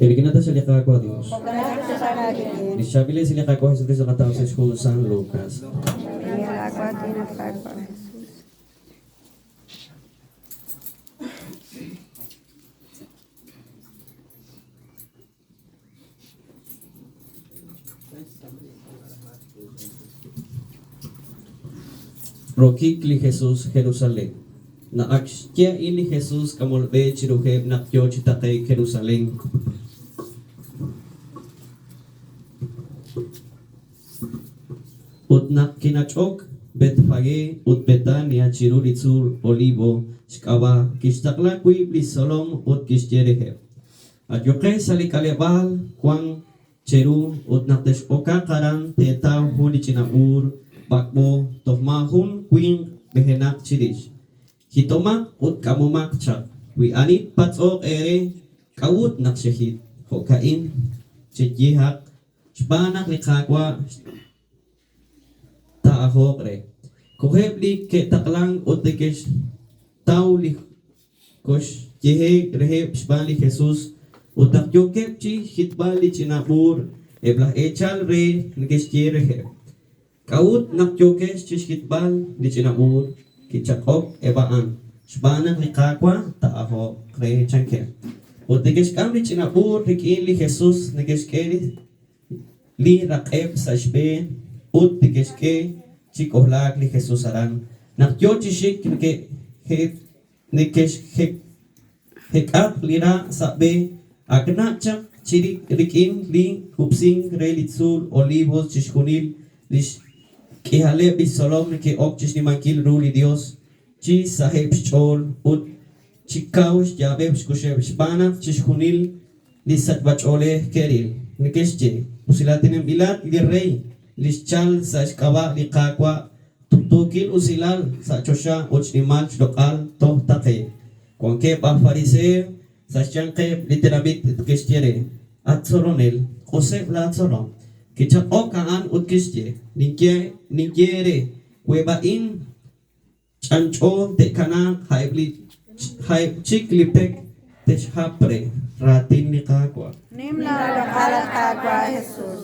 Ilikinata sa likakwa Diyos. Nisabili sa likakwa Jesucristo katao sa School San Lucas. Rokik li Jesus Jerusalem. Na aksya ini Jesus kamolbe chiruheb nakyo chitakay Jerusalem. Ut nak kinachok Betfage ut Betania chiruritzur olivo shkawa kishtakla kui blisolom ut kishjereheb. At yoke salikalebal kwang cheru ut naktesh oka karan teta huli chinaur bakbo tohmahun kuin behenak chirish. Hitomak ut kamumak chak. Wi anit patsok ere kawut nakshehit. Hokain chijihak shbanak likakwa taahok re. Koheb li ke taklang ut dekesh tau li kosh jehe reheb shban li Jesus utak yokep chi hitbali chinabur eblah echal re ngesh reheb. Kaut nak jokes chishkitbal di cinabur kichakop ebaan shbanak likakwa taaho kre chanke utikes kam di cinabur rikin li Jesus nikes ke li rakeb sashbe utikes ke chikohlak li Jesus aran nak yo chishik ke he nikes hekap lira sabe akna chak chirik rikin li kupsing relitsur olivos chishkunil lish Kihale bisolom ke okchis ni makil ruli Dios chi saheb chol ut chikaus jabeb skushev shbana chishkunil lisat bachole keril nikesche usilatinem ilat li rey lischal sa shkawa likakwa tuktukil usilal sa chosha uchnimal lokal toh take konke pa fariseo sa chanke literabit kestiere atsoronel Josef la atsoron Kichak okaan utkisje nikiere webain chancho te kana haib chiklipek te hapre ratin ni kakwa Nimla lokala kagwa Jesus.